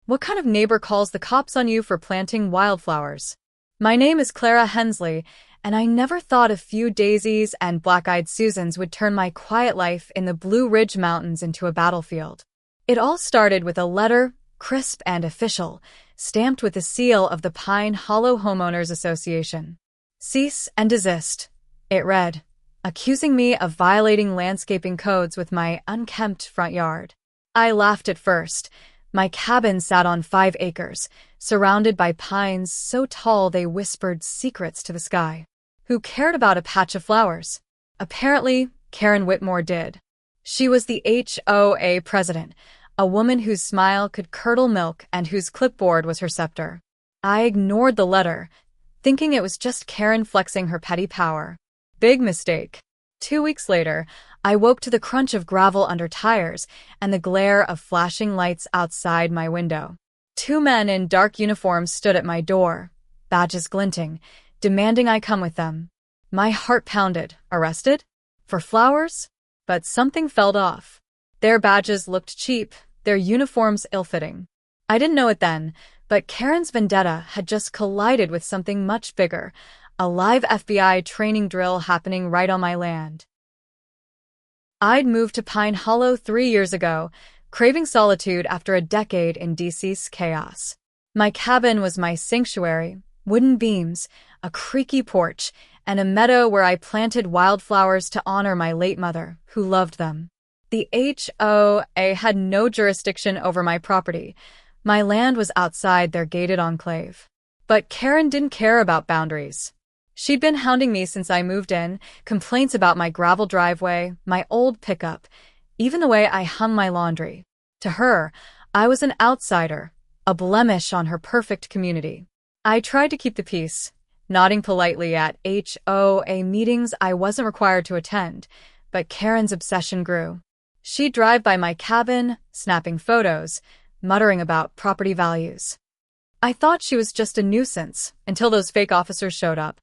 What kind of neighbor calls the cops on you for planting wildflowers? My name is Clara Hensley, and I never thought a few daisies and black-eyed Susans would turn my quiet life in the Blue Ridge Mountains into a battlefield. It all started with a letter, crisp and official, stamped with the seal of the Pine Hollow Homeowners Association. Cease and desist, it read, accusing me of violating landscaping codes with my unkempt front yard. I laughed at first. My cabin sat on 5 acres, surrounded by pines so tall they whispered secrets to the sky. Who cared about a patch of flowers? Apparently, Karen Whitmore did. She was the HOA president, a woman whose smile could curdle milk and whose clipboard was her scepter. I ignored the letter, thinking it was just Karen flexing her petty power. Big mistake. 2 weeks later, I woke to the crunch of gravel under tires and the glare of flashing lights outside my window. 2 men in dark uniforms stood at my door, badges glinting, demanding I come with them. My heart pounded. Arrested? For flowers? But something felt off. Their badges looked cheap, their uniforms ill-fitting. I didn't know it then, but Karen's vendetta had just collided with something much bigger, a live FBI training drill happening right on my land. I'd moved to Pine Hollow 3 years ago, craving solitude after a decade in DC's chaos. My cabin was my sanctuary, wooden beams, a creaky porch, and a meadow where I planted wildflowers to honor my late mother, who loved them. The HOA had no jurisdiction over my property. My land was outside their gated enclave. But Karen didn't care about boundaries. She'd been hounding me since I moved in, complaints about my gravel driveway, my old pickup, even the way I hung my laundry. To her, I was an outsider, a blemish on her perfect community. I tried to keep the peace, nodding politely at HOA meetings I wasn't required to attend, but Karen's obsession grew. She'd drive by my cabin, snapping photos, muttering about property values. I thought she was just a nuisance until those fake officers showed up.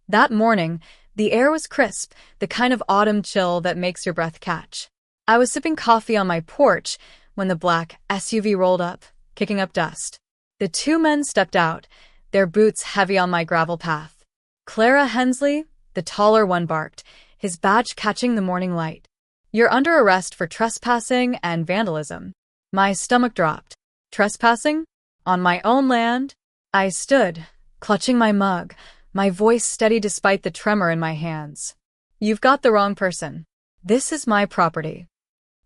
That morning, the air was crisp, the kind of autumn chill that makes your breath catch. I was sipping coffee on my porch when the black SUV rolled up, kicking up dust. The 2 men stepped out, their boots heavy on my gravel path. Clara Hensley, the taller one, barked, his badge catching the morning light. You're under arrest for trespassing and vandalism. My stomach dropped. Trespassing? On my own land? I stood, clutching my mug, my voice steady despite the tremor in my hands. You've got the wrong person. This is my property.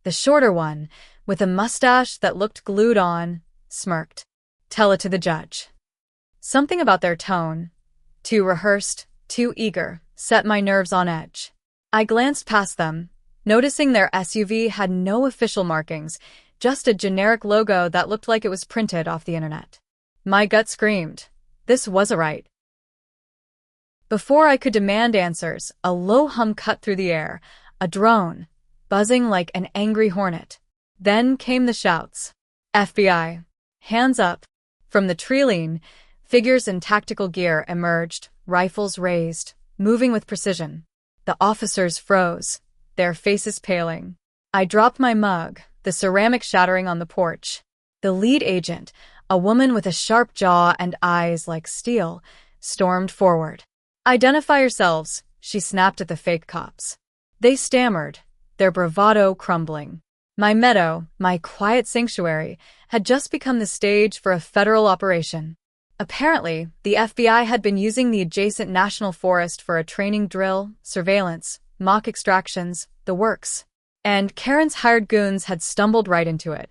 The shorter one, with a mustache that looked glued on, smirked. Tell it to the judge. Something about their tone, too rehearsed, too eager, set my nerves on edge. I glanced past them, noticing their SUV had no official markings, just a generic logo that looked like it was printed off the internet. My gut screamed. This wasn't right. Before I could demand answers, a low hum cut through the air, a drone, buzzing like an angry hornet. Then came the shouts. FBI. Hands up. From the tree-line, figures in tactical gear emerged, rifles raised, moving with precision. The officers froze, their faces paling. I dropped my mug, the ceramic shattering on the porch. The lead agent, a woman with a sharp jaw and eyes like steel, stormed forward. Identify yourselves, she snapped at the fake cops. They stammered, their bravado crumbling. My meadow, my quiet sanctuary, had just become the stage for a federal operation. Apparently, the FBI had been using the adjacent national forest for a training drill, surveillance, mock extractions, the works. And Karen's hired goons had stumbled right into it.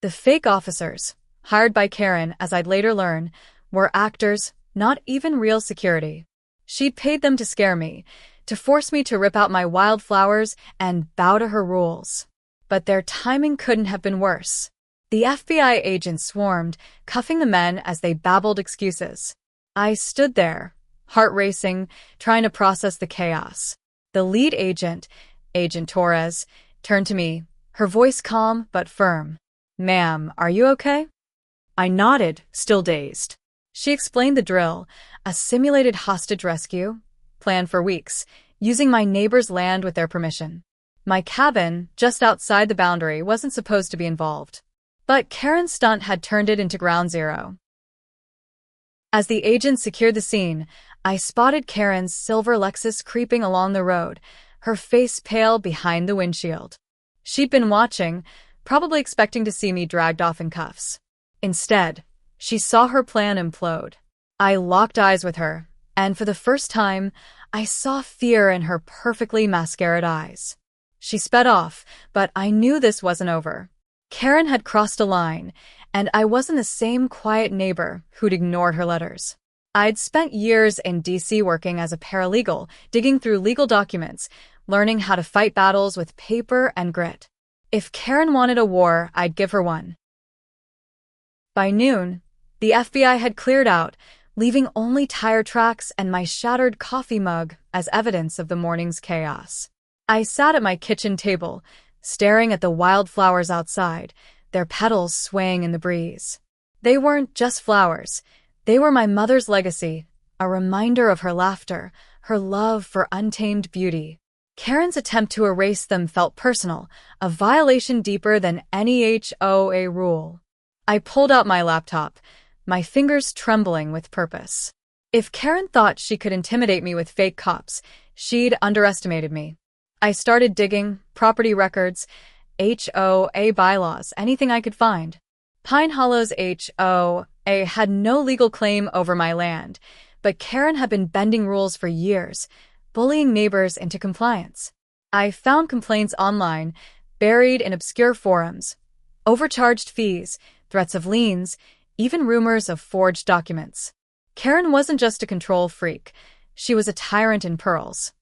The fake officers, hired by Karen as I'd later learn, were actors, not even real security. She'd paid them to scare me, to force me to rip out my wildflowers and bow to her rules. But their timing couldn't have been worse. The FBI agents swarmed, cuffing the men as they babbled excuses. I stood there, heart racing, trying to process the chaos. The lead agent, Agent Torres, turned to me, her voice calm but firm. Ma'am, are you okay? I nodded, still dazed. She explained the drill, a simulated hostage rescue, planned for weeks, using my neighbor's land with their permission. My cabin, just outside the boundary, wasn't supposed to be involved. But Karen's stunt had turned it into ground zero. As the agent secured the scene, I spotted Karen's silver Lexus creeping along the road, her face pale behind the windshield. She'd been watching, probably expecting to see me dragged off in cuffs. Instead, she saw her plan implode. I locked eyes with her, and for the first time, I saw fear in her perfectly mascaraed eyes. She sped off, but I knew this wasn't over. Karen had crossed a line, and I wasn't the same quiet neighbor who'd ignored her letters. I'd spent years in DC working as a paralegal, digging through legal documents, learning how to fight battles with paper and grit. If Karen wanted a war, I'd give her one. By noon, the FBI had cleared out, leaving only tire tracks and my shattered coffee mug as evidence of the morning's chaos. I sat at my kitchen table, staring at the wildflowers outside, their petals swaying in the breeze. They weren't just flowers. They were my mother's legacy, a reminder of her laughter, her love for untamed beauty. Karen's attempt to erase them felt personal, a violation deeper than any HOA rule. I pulled out my laptop, my fingers trembling with purpose. If Karen thought she could intimidate me with fake cops, she'd underestimated me. I started digging, property records, HOA bylaws, anything I could find. Pine Hollow's HOA had no legal claim over my land, but Karen had been bending rules for years, bullying neighbors into compliance. I found complaints online, buried in obscure forums, overcharged fees, threats of liens, even rumors of forged documents. Karen wasn't just a control freak. She was a tyrant in pearls.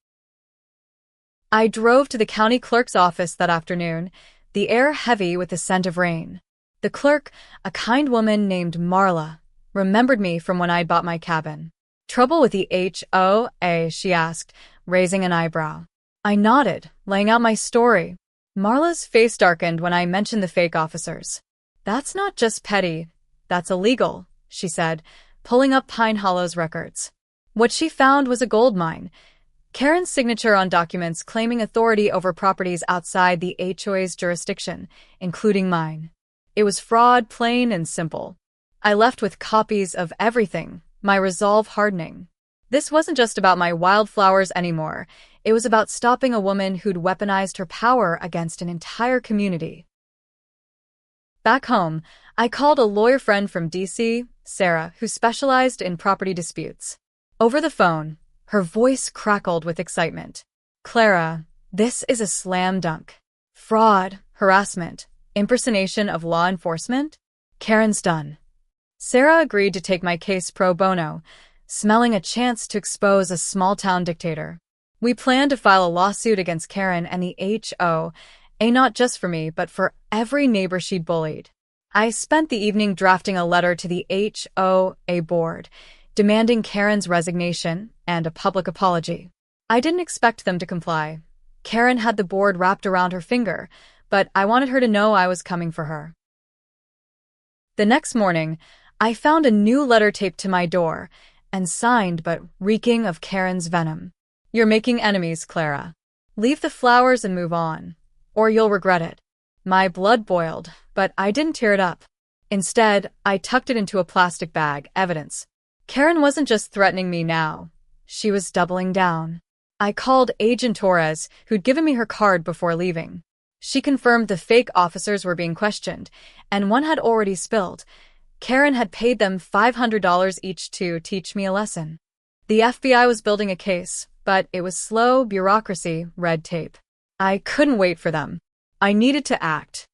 I drove to the county clerk's office that afternoon, the air heavy with the scent of rain. The clerk, a kind woman named Marla, remembered me from when I'd bought my cabin. "Trouble with the HOA?" she asked, raising an eyebrow. I nodded, laying out my story. Marla's face darkened when I mentioned the fake officers. "That's not just petty, that's illegal," she said, pulling up Pine Hollow's records. What she found was a gold mine. Karen's signature on documents claiming authority over properties outside the HOA's jurisdiction, including mine. It was fraud, plain and simple. I left with copies of everything, my resolve hardening. This wasn't just about my wildflowers anymore. It was about stopping a woman who'd weaponized her power against an entire community. Back home, I called a lawyer friend from DC, Sarah, who specialized in property disputes. Over the phone, her voice crackled with excitement. "Clara, this is a slam dunk. Fraud, harassment, impersonation of law enforcement? Karen's done." Sarah agreed to take my case pro bono, smelling a chance to expose a small-town dictator. We planned to file a lawsuit against Karen and the HOA, not just for me, but for every neighbor she'd bullied. I spent the evening drafting a letter to the HOA board, demanding Karen's resignation and a public apology. I didn't expect them to comply. Karen had the board wrapped around her finger, but I wanted her to know I was coming for her. The next morning, I found a new letter taped to my door, and signed but reeking of Karen's venom. "You're making enemies, Clara. Leave the flowers and move on, or you'll regret it." My blood boiled, but I didn't tear it up. Instead, I tucked it into a plastic bag, evidence. Karen wasn't just threatening me now. She was doubling down. I called Agent Torres, who'd given me her card before leaving. She confirmed the fake officers were being questioned, and one had already spilled. Karen had paid them $500 each to teach me a lesson. The FBI was building a case, but it was slow bureaucracy, red tape. I couldn't wait for them. I needed to act.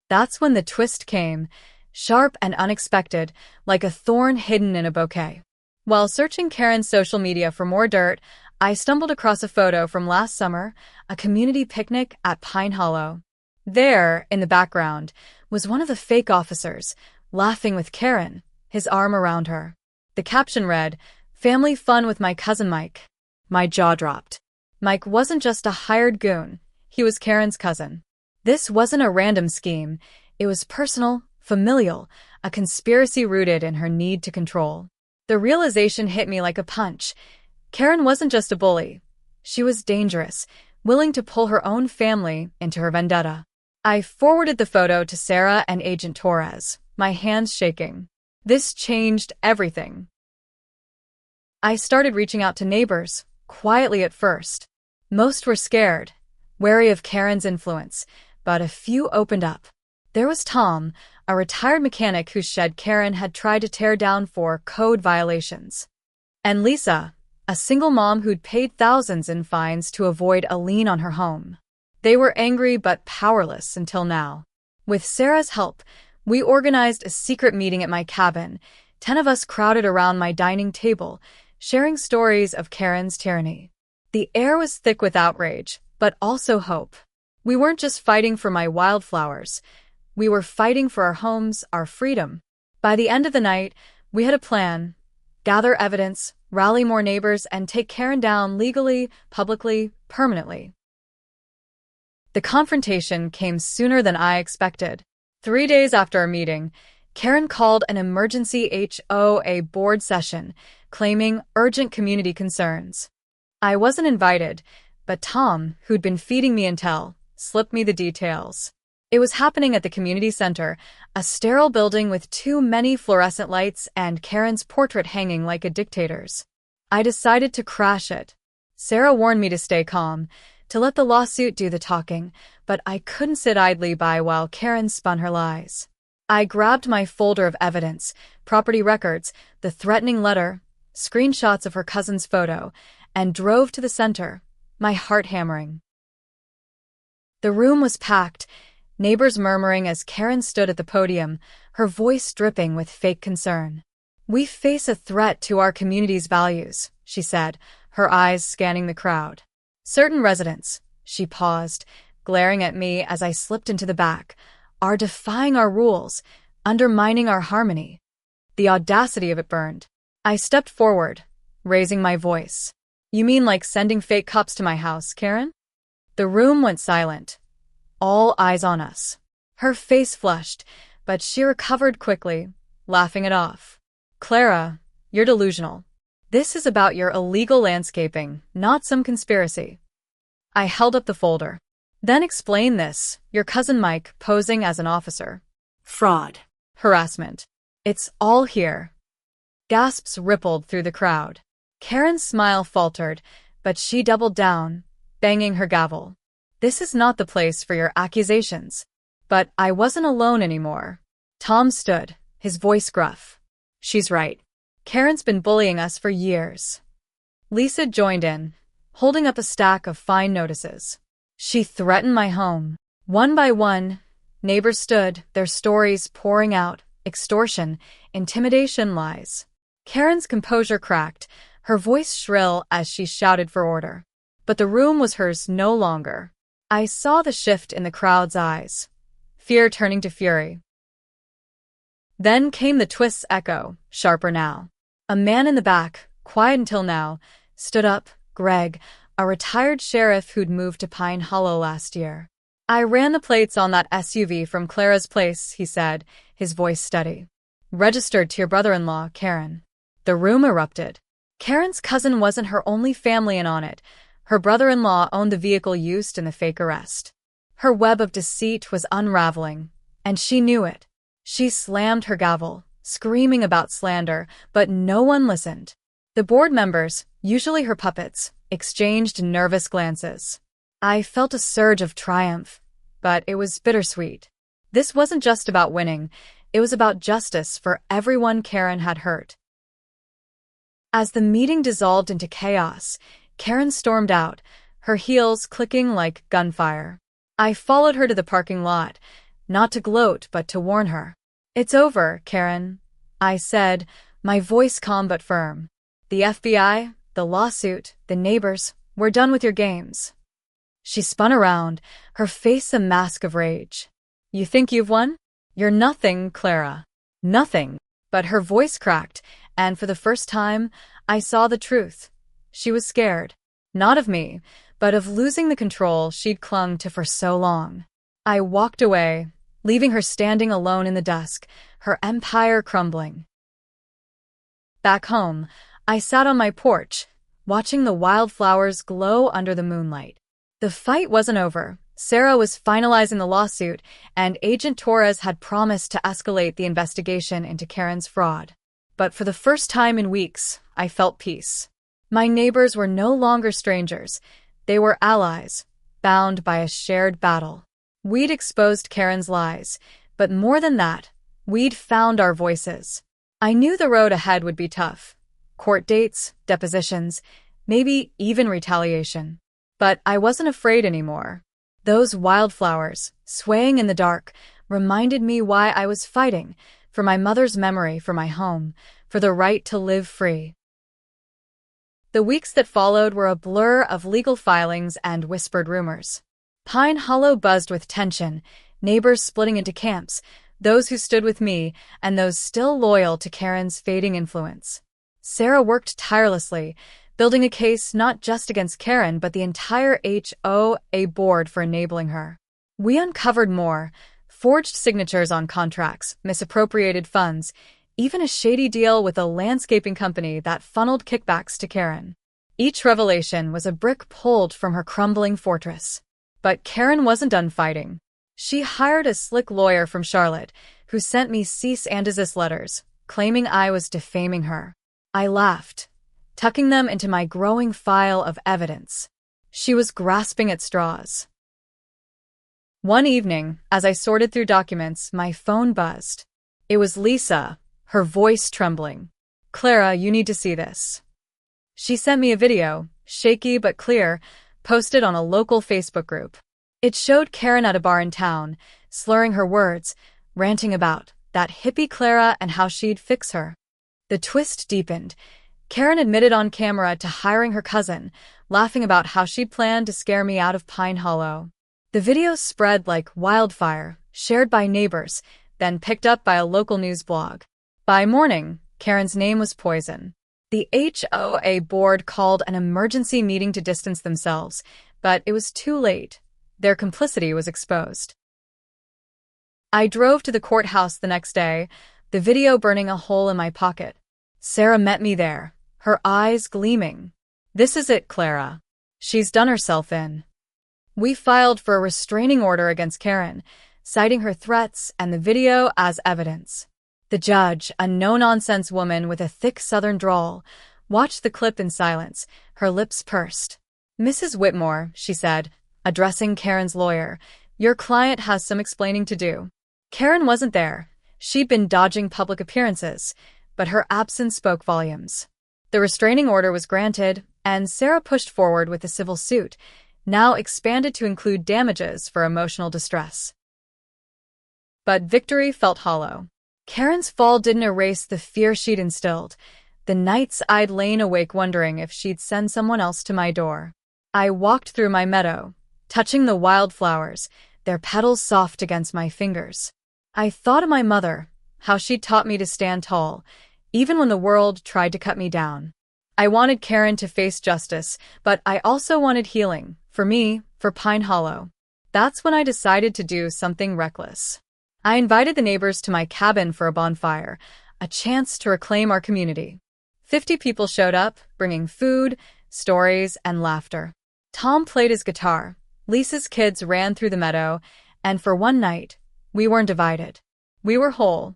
That's when the twist came, sharp and unexpected, like a thorn hidden in a bouquet. While searching Karen's social media for more dirt, I stumbled across a photo from last summer, a community picnic at Pine Hollow. There, in the background, was one of the fake officers, laughing with Karen, his arm around her. The caption read, "Family fun with my cousin Mike." My jaw dropped. Mike wasn't just a hired goon. He was Karen's cousin. This wasn't a random scheme. It was personal, familial, a conspiracy rooted in her need to control. The realization hit me like a punch. Karen wasn't just a bully. She was dangerous, willing to pull her own family into her vendetta. I forwarded the photo to Sarah and Agent Torres, my hands shaking. This changed everything. I started reaching out to neighbors, quietly at first. Most were scared, wary of Karen's influence, but a few opened up. There was Tom, a retired mechanic whose shed Karen had tried to tear down for code violations. And Lisa, a single mom who'd paid thousands in fines to avoid a lien on her home. They were angry but powerless until now. With Sarah's help, we organized a secret meeting at my cabin. 10 of us crowded around my dining table, sharing stories of Karen's tyranny. The air was thick with outrage, but also hope. We weren't just fighting for my wildflowers. We were fighting for our homes, our freedom. By the end of the night, we had a plan: gather evidence, rally more neighbors, and take Karen down legally, publicly, permanently. The confrontation came sooner than I expected. 3 days after our meeting, Karen called an emergency HOA board session, claiming urgent community concerns. I wasn't invited, but Tom, who'd been feeding me intel, slipped me the details. It was happening at the community center, a sterile building with too many fluorescent lights and Karen's portrait hanging like a dictator's. I decided to crash it. Sarah warned me to stay calm, to let the lawsuit do the talking, but I couldn't sit idly by while Karen spun her lies. I grabbed my folder of evidence, property records, the threatening letter, screenshots of her cousin's photo, and drove to the center, my heart hammering. The room was packed, neighbors murmuring as Karen stood at the podium, her voice dripping with fake concern. "We face a threat to our community's values," she said, her eyes scanning the crowd. "Certain residents," she paused, glaring at me as I slipped into the back, "are defying our rules, undermining our harmony." The audacity of it burned. I stepped forward, raising my voice. "You mean like sending fake cops to my house, Karen?" The room went silent, all eyes on us. Her face flushed, but she recovered quickly, laughing it off. "Clara, you're delusional. This is about your illegal landscaping, not some conspiracy." I held up the folder. "Then explain this, your cousin Mike posing as an officer. Fraud. Harassment. It's all here." Gasps rippled through the crowd. Karen's smile faltered, but she doubled down, banging her gavel. "This is not the place for your accusations." But I wasn't alone anymore. Tom stood, his voice gruff. "She's right. Karen's been bullying us for years." Lisa joined in, holding up a stack of fine notices. "She threatened my home." One by one, neighbors stood, their stories pouring out: extortion, intimidation, lies. Karen's composure cracked, her voice shrill as she shouted for order. But the room was hers no longer. I saw the shift in the crowd's eyes, fear turning to fury. Then came the twist's echo, sharper now. A man in the back, quiet until now, stood up, Greg, a retired sheriff who'd moved to Pine Hollow last year. "I ran the plates on that SUV from Clara's place," he said, his voice steady. "Registered to your brother-in-law, Karen." The room erupted. Karen's cousin wasn't her only family in on it. Her brother-in-law owned the vehicle used in the fake arrest. Her web of deceit was unraveling, and she knew it. She slammed her gavel, screaming about slander, but no one listened. The board members, usually her puppets, exchanged nervous glances. I felt a surge of triumph, but it was bittersweet. This wasn't just about winning, it was about justice for everyone Karen had hurt. As the meeting dissolved into chaos, Karen stormed out, her heels clicking like gunfire. I followed her to the parking lot, not to gloat but to warn her. "It's over, Karen," I said, my voice calm but firm. "The FBI, the lawsuit, the neighbors, we're done with your games." She spun around, her face a mask of rage. "You think you've won? You're nothing, Clara. Nothing." But her voice cracked, and for the first time, I saw the truth. She was scared. Not of me, but of losing the control she'd clung to for so long. I walked away, leaving her standing alone in the dusk, her empire crumbling. Back home, I sat on my porch, watching the wildflowers glow under the moonlight. The fight wasn't over, Sarah was finalizing the lawsuit, and Agent Torres had promised to escalate the investigation into Karen's fraud. But for the first time in weeks, I felt peace. My neighbors were no longer strangers. They were allies, bound by a shared battle. We'd exposed Karen's lies, but more than that, we'd found our voices. I knew the road ahead would be tough. Court dates, depositions, maybe even retaliation. But I wasn't afraid anymore. Those wildflowers, swaying in the dark, reminded me why I was fighting, for my mother's memory, for my home, for the right to live free. The weeks that followed were a blur of legal filings and whispered rumors. Pine Hollow buzzed with tension, neighbors splitting into camps, those who stood with me and those still loyal to Karen's fading influence. Sarah worked tirelessly, building a case not just against Karen but the entire HOA board for enabling her. We uncovered more, forged signatures on contracts, misappropriated funds, even a shady deal with a landscaping company that funneled kickbacks to Karen. Each revelation was a brick pulled from her crumbling fortress. But Karen wasn't done fighting. She hired a slick lawyer from Charlotte, who sent me cease and desist letters, claiming I was defaming her. I laughed, tucking them into my growing file of evidence. She was grasping at straws. One evening, as I sorted through documents, my phone buzzed. It was Lisa, her voice trembling. "Clara, you need to see this." She sent me a video, shaky but clear, posted on a local Facebook group. It showed Karen at a bar in town, slurring her words, ranting about that hippie Clara and how she'd fix her. The twist deepened. Karen admitted on camera to hiring her cousin, laughing about how she'd planned to scare me out of Pine Hollow. The video spread like wildfire, shared by neighbors, then picked up by a local news blog. By morning, Karen's name was poison. The HOA board called an emergency meeting to distance themselves, but it was too late. Their complicity was exposed. I drove to the courthouse the next day, the video burning a hole in my pocket. Sarah met me there, her eyes gleaming. "This is it, Clara. She's done herself in." We filed for a restraining order against Karen, citing her threats and the video as evidence. The judge, a no-nonsense woman with a thick southern drawl, watched the clip in silence, her lips pursed. "Mrs. Whitmore," she said, addressing Karen's lawyer, "your client has some explaining to do." Karen wasn't there. She'd been dodging public appearances, but her absence spoke volumes. The restraining order was granted, and Sarah pushed forward with a civil suit, now expanded to include damages for emotional distress. But victory felt hollow. Karen's fall didn't erase the fear she'd instilled, the nights I'd lain awake wondering if she'd send someone else to my door. I walked through my meadow, touching the wildflowers, their petals soft against my fingers. I thought of my mother, how she'd taught me to stand tall, even when the world tried to cut me down. I wanted Karen to face justice, but I also wanted healing, for me, for Pine Hollow. That's when I decided to do something reckless. I invited the neighbors to my cabin for a bonfire, a chance to reclaim our community. 50 people showed up, bringing food, stories, and laughter. Tom played his guitar, Lisa's kids ran through the meadow, and for one night, we weren't divided. We were whole.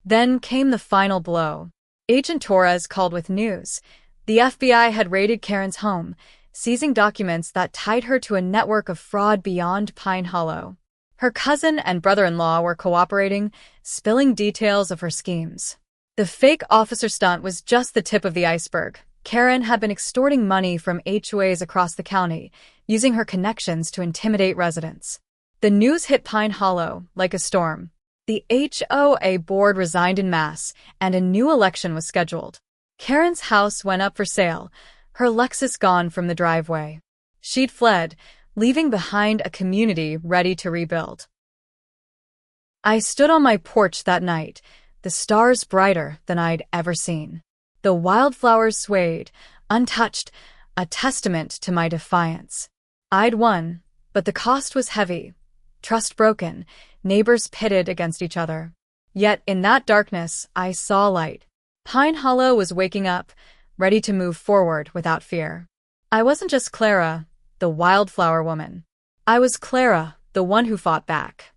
Then came the final blow. Agent Torres called with news. The FBI had raided Karen's home, seizing documents that tied her to a network of fraud beyond Pine Hollow. Her cousin and brother-in-law were cooperating, spilling details of her schemes. The fake officer stunt was just the tip of the iceberg. Karen had been extorting money from HOAs across the county, using her connections to intimidate residents. The news hit Pine Hollow like a storm. The HOA board resigned en masse, and a new election was scheduled. Karen's house went up for sale, her Lexus gone from the driveway. She'd fled, leaving behind a community ready to rebuild. I stood on my porch that night, the stars brighter than I'd ever seen. The wildflowers swayed, untouched, a testament to my defiance. I'd won, but the cost was heavy. Trust broken, neighbors pitted against each other. Yet in that darkness, I saw light. Pine Hollow was waking up, ready to move forward without fear. I wasn't just Clara, the wildflower woman. I was Clara, the one who fought back.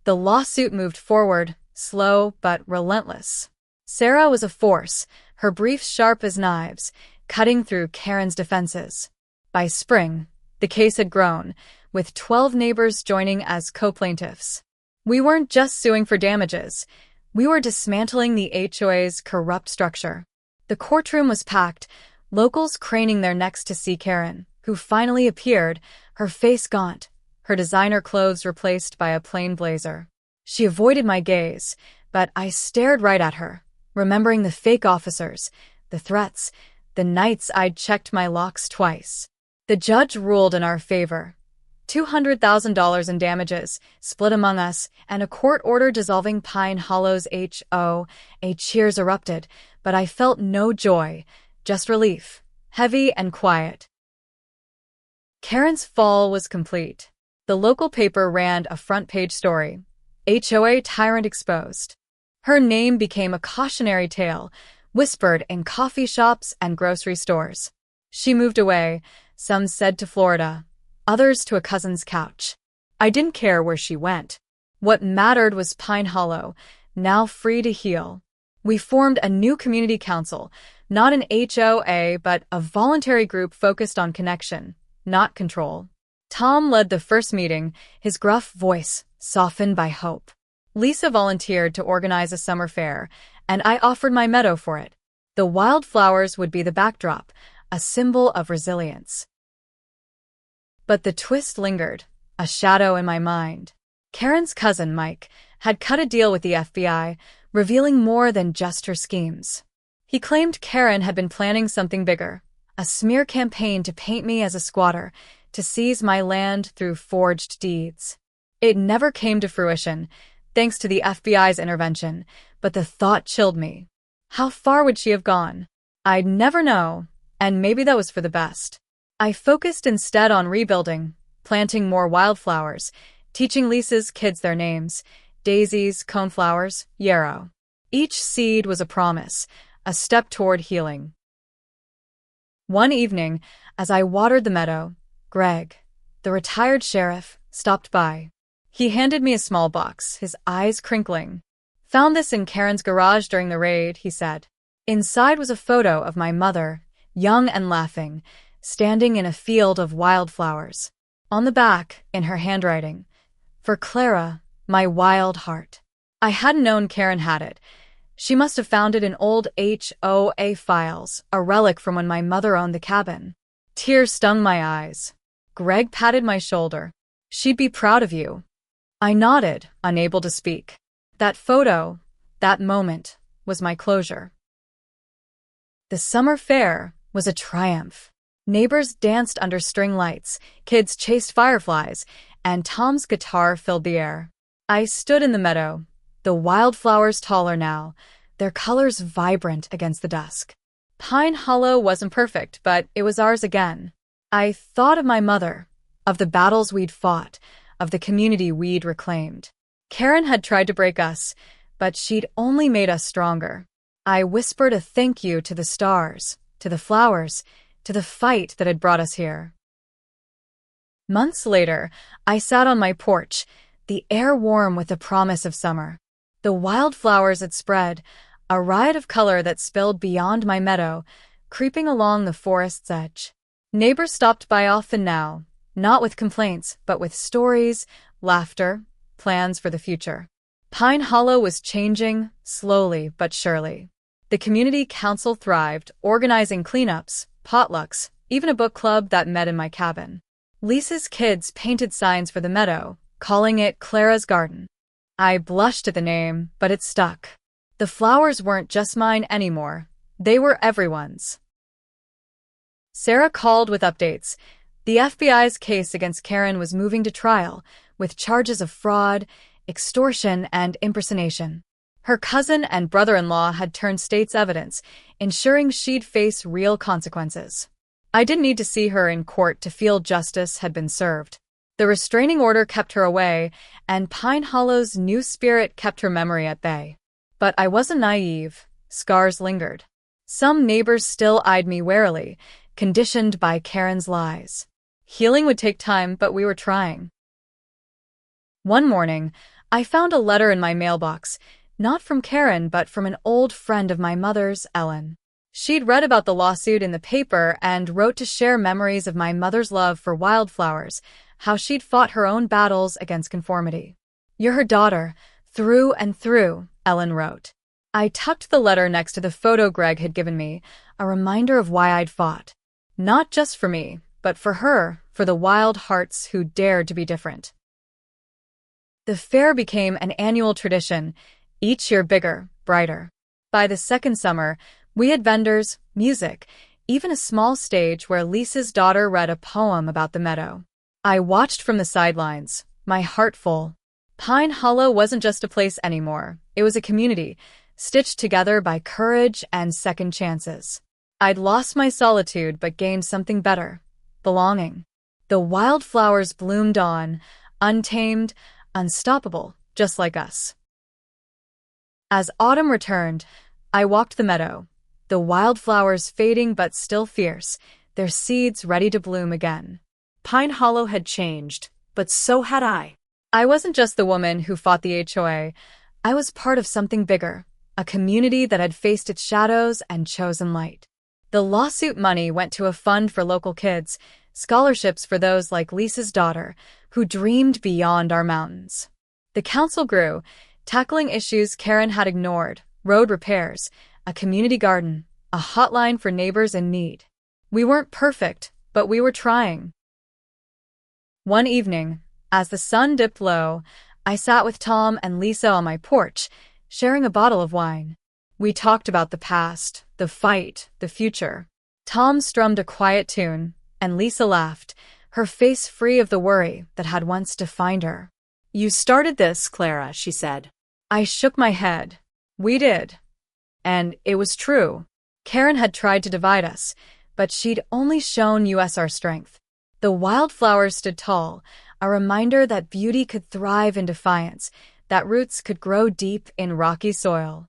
The lawsuit moved forward, slow but relentless. Sarah was a force, her briefs sharp as knives, cutting through Karen's defenses. By spring, the case had grown, with 12 neighbors joining as co-plaintiffs. We weren't just suing for damages. We were dismantling the HOA's corrupt structure. The courtroom was packed, locals craning their necks to see Karen, who finally appeared, her face gaunt, her designer clothes replaced by a plain blazer. She avoided my gaze, but I stared right at her, remembering the fake officers, the threats, the nights I'd checked my locks twice. The judge ruled in our favor. $200,000 in damages, split among us, and a court order dissolving Pine Hollow's HOA. Cheers erupted, but I felt no joy, just relief, heavy and quiet. Karen's fall was complete. The local paper ran a front-page story. HOA tyrant exposed. Her name became a cautionary tale, whispered in coffee shops and grocery stores. She moved away, some said to Florida, others to a cousin's couch. I didn't care where she went. What mattered was Pine Hollow, now free to heal. We formed a new community council, not an HOA but a voluntary group focused on connection, not control. Tom led the first meeting, his gruff voice softened by hope. Lisa volunteered to organize a summer fair, and I offered my meadow for it. The wildflowers would be the backdrop, a symbol of resilience. But the twist lingered, a shadow in my mind. Karen's cousin, Mike, had cut a deal with the FBI, revealing more than just her schemes. He claimed Karen had been planning something bigger, a smear campaign to paint me as a squatter, to seize my land through forged deeds. It never came to fruition, thanks to the FBI's intervention, but the thought chilled me. How far would she have gone? I'd never know, and maybe that was for the best. I focused instead on rebuilding, planting more wildflowers, teaching Lisa's kids their names, daisies, coneflowers, yarrow. Each seed was a promise, a step toward healing. One evening, as I watered the meadow, Greg, the retired sheriff, stopped by. He handed me a small box, his eyes crinkling. Found this in Karen's garage during the raid, he said. Inside was a photo of my mother, young and laughing, standing in a field of wildflowers. On the back, in her handwriting, for Clara, my wild heart. I hadn't known Karen had it. She must have found it in old HOA files, a relic from when my mother owned the cabin. Tears stung my eyes. Greg patted my shoulder. She'd be proud of you. I nodded, unable to speak. That photo, that moment, was my closure. The summer fair was a triumph. Neighbors danced under string lights, kids chased fireflies, and Tom's guitar filled the air. I stood in the meadow, the wildflowers taller now, their colors vibrant against the dusk. Pine Hollow wasn't perfect, but it was ours again. I thought of my mother, of the battles we'd fought, of the community we'd reclaimed. Karen had tried to break us, but she'd only made us stronger. I whispered a thank you to the stars, to the flowers, to the fight that had brought us here. Months later, I sat on my porch, the air warm with the promise of summer. The wildflowers had spread, a riot of color that spilled beyond my meadow, creeping along the forest's edge. Neighbors stopped by often now, not with complaints, but with stories, laughter, plans for the future. Pine Hollow was changing, slowly but surely. The community council thrived, organizing cleanups, potlucks, even a book club that met in my cabin. Lisa's kids painted signs for the meadow, calling it Clara's Garden. I blushed at the name, but it stuck. The flowers weren't just mine anymore. They were everyone's. Sarah called with updates. The FBI's case against Karen was moving to trial, with charges of fraud, extortion, and impersonation. Her cousin and brother-in-law had turned state's evidence, ensuring she'd face real consequences. I didn't need to see her in court to feel justice had been served. The restraining order kept her away, and Pine Hollow's new spirit kept her memory at bay. But I wasn't naive. Scars lingered. Some neighbors still eyed me warily, conditioned by Karen's lies. Healing would take time, but we were trying. One morning, I found a letter in my mailbox, not from Karen, but from an old friend of my mother's, Ellen. She'd read about the lawsuit in the paper and wrote to share memories of my mother's love for wildflowers, how she'd fought her own battles against conformity. "You're her daughter, through and through," Ellen wrote. I tucked the letter next to the photo Greg had given me, a reminder of why I'd fought. Not just for me, but for her, for the wild hearts who dared to be different. The fair became an annual tradition, each year bigger, brighter. By the second summer, we had vendors, music, even a small stage where Lisa's daughter read a poem about the meadow. I watched from the sidelines, my heart full. Pine Hollow wasn't just a place anymore, it was a community, stitched together by courage and second chances. I'd lost my solitude but gained something better, belonging. The wildflowers bloomed on, untamed, unstoppable, just like us. As autumn returned, I walked the meadow, the wildflowers fading but still fierce, their seeds ready to bloom again. Pine Hollow had changed, but so had I. I wasn't just the woman who fought the HOA, I was part of something bigger, a community that had faced its shadows and chosen light. The lawsuit money went to a fund for local kids, scholarships for those like Lisa's daughter, who dreamed beyond our mountains. The council grew, tackling issues Karen had ignored, road repairs, a community garden, a hotline for neighbors in need. We weren't perfect, but we were trying. One evening, as the sun dipped low, I sat with Tom and Lisa on my porch, sharing a bottle of wine. We talked about the past, the fight, the future. Tom strummed a quiet tune, and Lisa laughed, her face free of the worry that had once defined her. "You started this, Clara," she said. I shook my head. We did. And it was true. Karen had tried to divide us, but she'd only shown us our strength. The wildflowers stood tall, a reminder that beauty could thrive in defiance, that roots could grow deep in rocky soil.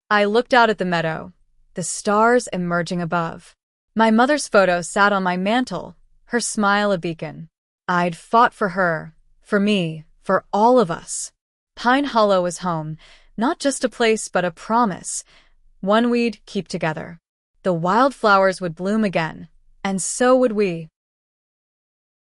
I looked out at the meadow, the stars emerging above. My mother's photo sat on my mantel, her smile a beacon. I'd fought for her, for me, for all of us. Pine Hollow was home, not just a place but a promise, one we'd keep together. The wildflowers would bloom again, and so would we.